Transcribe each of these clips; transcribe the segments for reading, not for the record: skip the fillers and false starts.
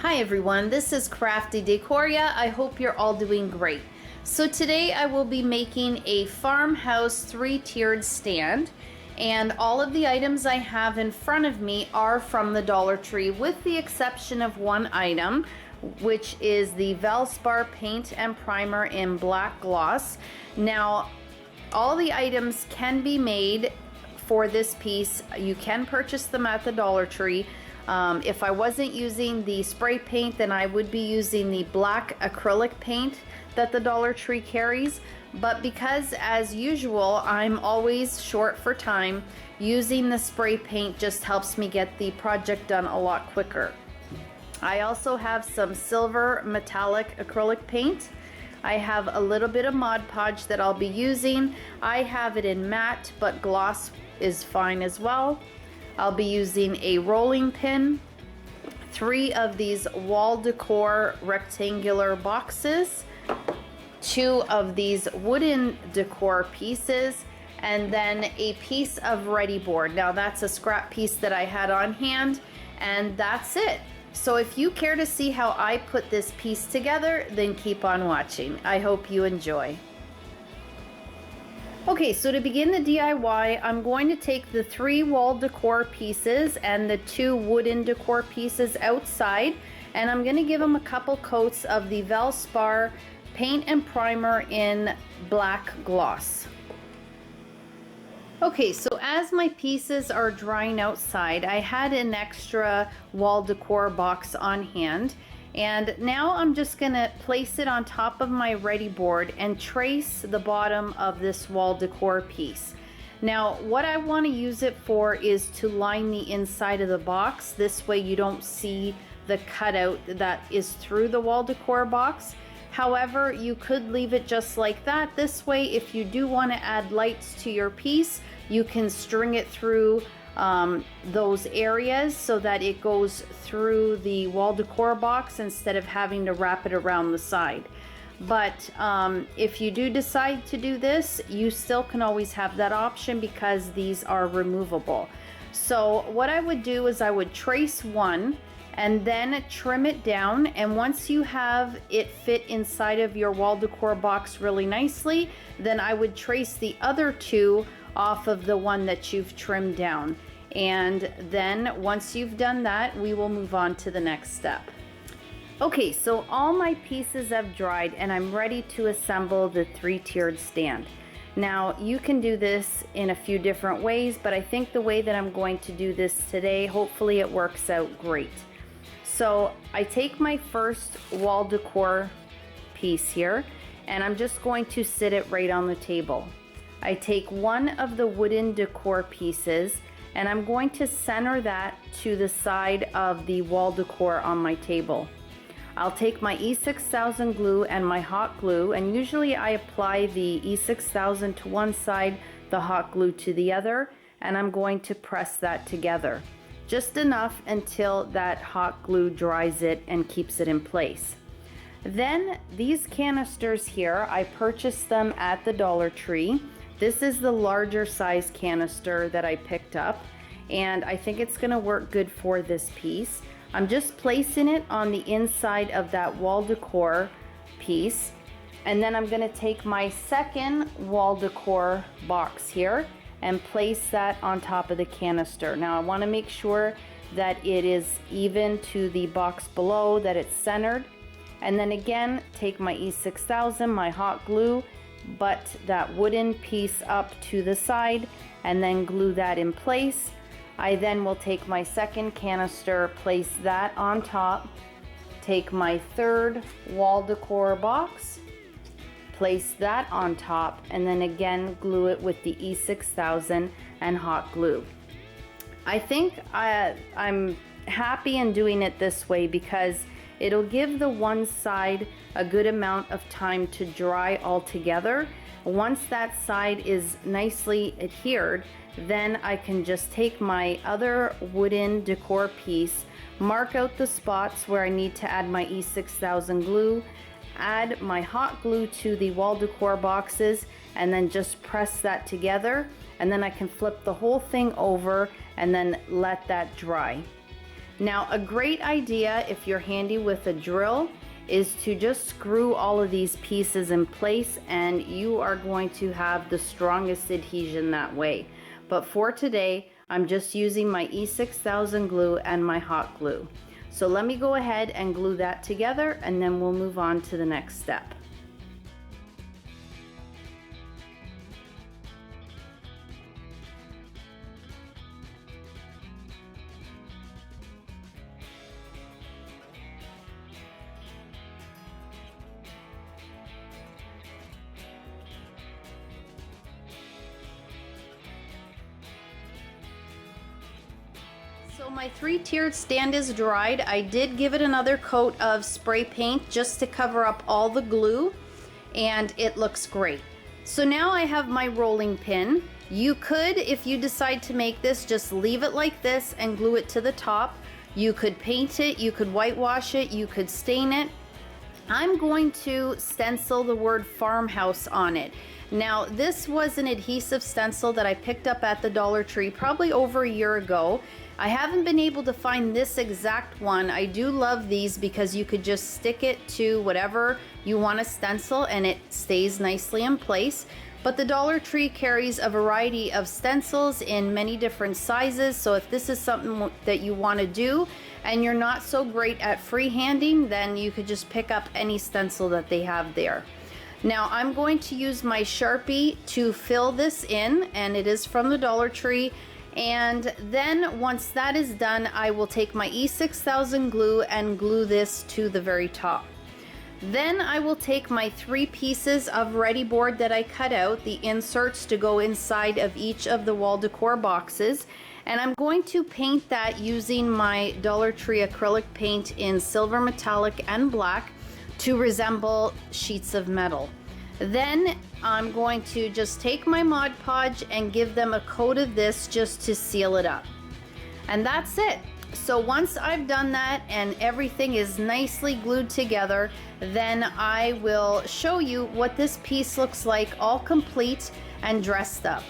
Hi everyone, this is Crafty Decoria. I hope you're all doing great. So today I will be making a farmhouse 3-tiered stand, and all of the items I have in front of me are from the Dollar Tree with the exception of one item, which is the Valspar paint and primer in black gloss. Now all the items can be made for this piece. You can purchase them at the Dollar Tree. If I wasn't using the spray paint, then I would be using the black acrylic paint that the Dollar Tree carries. But because, as usual, I'm always short for time, using the spray paint just helps me get the project done a lot quicker. I also have some silver metallic acrylic paint. I have a little bit of Mod Podge that I'll be using. I have it in matte, but gloss is fine as well. I'll be using a rolling pin, 3 of these wall decor rectangular boxes, 2 of these wooden decor pieces, and then a piece of ready board. Now that's a scrap piece that I had on hand, and that's it. So if you care to see how I put this piece together, then keep on watching. I hope you enjoy. Okay, so to begin the DIY, I'm going to take the 3 wall decor pieces and the 2 wooden decor pieces outside, and I'm going to give them a couple coats of the Valspar paint and primer in black gloss. Okay, so as my pieces are drying outside, I had an extra wall decor box on hand. And now I'm just gonna place it on top of my ready board and trace the bottom of this wall decor piece. Now, what I want to use it for is to line the inside of the box. This way you don't see the cutout that is through the wall decor box. However, you could leave it just like that. This way, if you do want to add lights to your piece, you can string it through those areas so that it goes through the wall decor box instead of having to wrap it around the side. But if you do decide to do this, you still can always have that option because these are removable. So what I would do is I would trace one and then trim it down, and once you have it fit inside of your wall decor box really nicely, then I would trace the other 2 off of the one that you've trimmed down. And then once you've done that, we will move on to the next step. Okay, so all my pieces have dried and I'm ready to assemble the 3-tiered stand. Now you can do this in a few different ways, but I think the way that I'm going to do this today, hopefully it works out great. So I take my first wall decor piece here and I'm just going to sit it right on the table. I take one of the wooden decor pieces and I'm going to center that to the side of the wall decor on my table. I'll take my E6000 glue and my hot glue, and usually I apply the E6000 to one side, the hot glue to the other, and I'm going to press that together. Just enough until that hot glue dries it and keeps it in place. Then these canisters here, I purchased them at the Dollar Tree. This is the larger size canister that I picked up, and I think it's gonna work good for this piece. I'm just placing it on the inside of that wall decor piece, and then I'm gonna take my second wall decor box here and place that on top of the canister. Now I wanna make sure that it is even to the box below, that it's centered. And then again, take my E6000, my hot glue, butt that wooden piece up to the side and then glue that in place. I then will take my second canister, place that on top, take my third wall decor box, place that on top, and then again glue it with the E6000 and hot glue. I think I'm happy in doing it this way because it'll give the one side a good amount of time to dry all together. Once that side is nicely adhered, then I can just take my other wooden decor piece, mark out the spots where I need to add my E6000 glue, add my hot glue to the wall decor boxes, and then just press that together, and then I can flip the whole thing over and then let that dry. Now, a great idea if you're handy with a drill is to just screw all of these pieces in place, and you are going to have the strongest adhesion that way. But for today, I'm just using my E6000 glue and my hot glue. So let me go ahead and glue that together, and then we'll move on to the next step. So my 3-tiered stand is dried. I did give it another coat of spray paint just to cover up all the glue, and it looks great. So now I have my rolling pin. You could, if you decide to make this, just leave it like this and glue it to the top. You could paint it, you could whitewash it, you could stain it. I'm going to stencil the word farmhouse on it. Now, this was an adhesive stencil that I picked up at the Dollar Tree probably over a year ago. I haven't been able to find this exact one. I do love these because you could just stick it to whatever you want to stencil and it stays nicely in place. But the Dollar Tree carries a variety of stencils in many different sizes. So if this is something that you want to do and you're not so great at freehanding, then you could just pick up any stencil that they have there. Now I'm going to use my Sharpie to fill this in, and it is from the Dollar Tree. And then once that is done, I will take my E6000 glue and glue this to the very top. Then I will take my 3 pieces of ready board that I cut out, the inserts to go inside of each of the wall decor boxes, and I'm going to paint that using my Dollar Tree acrylic paint in silver metallic and black to resemble sheets of metal. Then I'm going to just take my Mod Podge and give them a coat of this just to seal it up. And that's it. So once I've done that and everything is nicely glued together, then I will show you what this piece looks like all complete and dressed up.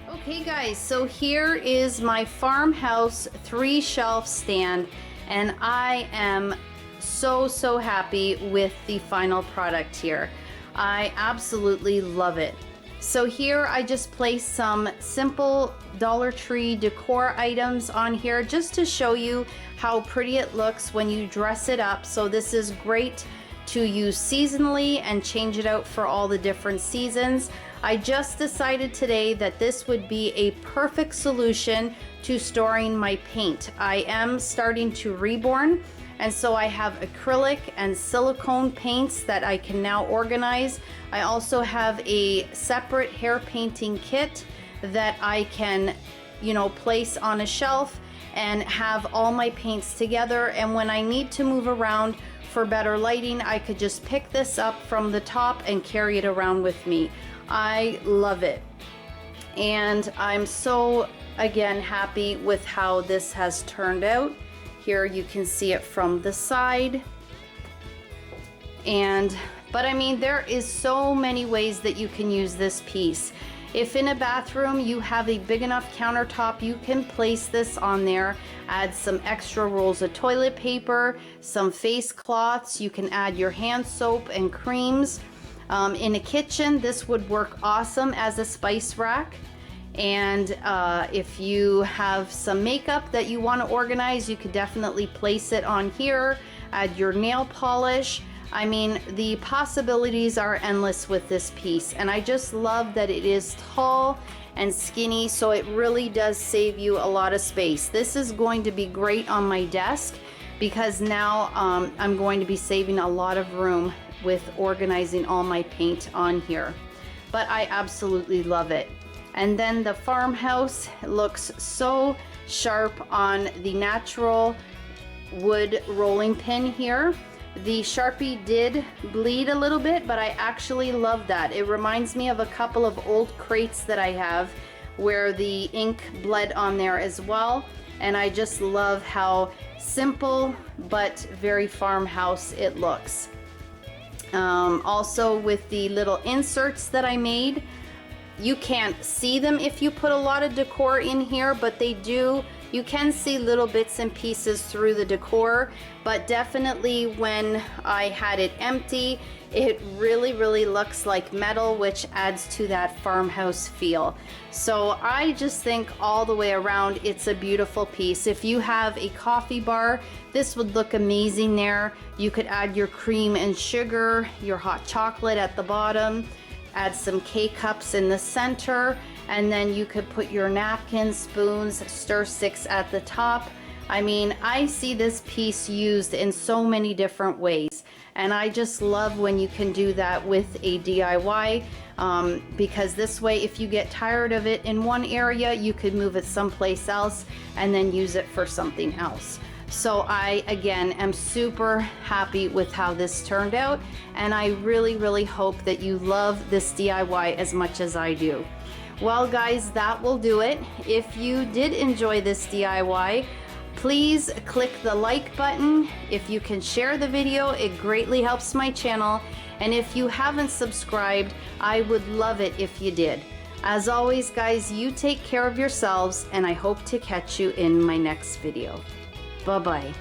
Okay guys, so here is my farmhouse 3-shelf stand, and I am so happy with the final product here. I absolutely love it. So here I just placed some simple Dollar Tree decor items on here just to show you how pretty it looks when you dress it up. So this is great to use seasonally and change it out for all the different seasons. I just decided today that this would be a perfect solution to storing my paint. I am starting to reborn, and so I have acrylic and silicone paints that I can now organize. I also have a separate hair painting kit that I can, place on a shelf and have all my paints together. And when I need to move around for better lighting, I could just pick this up from the top and carry it around with me. I love it. And I'm so, again, happy with how this has turned out. Here you can see it from the side. But I mean, there is so many ways that you can use this piece. If in a bathroom you have a big enough countertop, you can place this on there, add some extra rolls of toilet paper, some face cloths, you can add your hand soap and creams. In a kitchen, this would work awesome as a spice rack. And if you have some makeup that you want to organize, you could definitely place it on here, add your nail polish. I mean, the possibilities are endless with this piece, and I just love that it is tall and skinny, so it really does save you a lot of space. This is going to be great on my desk because now I'm going to be saving a lot of room with organizing all my paint on here. But I absolutely love it. And then the Farmhouse looks so sharp on the natural wood rolling pin here. The Sharpie did bleed a little bit, but I actually love that. It reminds me of a couple of old crates that I have where the ink bled on there as well. And I just love how simple but very farmhouse it looks. Also with the little inserts that I made, you can't see them if you put a lot of decor in here, but they do. You can see little bits and pieces through the decor, but definitely when I had it empty, it really looks like metal, which adds to that farmhouse feel. So I just think all the way around, it's a beautiful piece. If you have a coffee bar, this would look amazing there. You could add your cream and sugar, your hot chocolate at the bottom, add some K-cups in the center, and then you could put your napkins, spoons, stir sticks at the top. I mean, I see this piece used in so many different ways, and I just love when you can do that with a DIY, because this way, if you get tired of it in one area, you could move it someplace else and then use it for something else. So I, again, am super happy with how this turned out, and I really hope that you love this DIY as much as I do. Well guys, that will do it. If you did enjoy this DIY, please click the like button. If you can share the video, it greatly helps my channel. And if you haven't subscribed, I would love it if you did. As always guys, you take care of yourselves, and I hope to catch you in my next video. Bye-bye.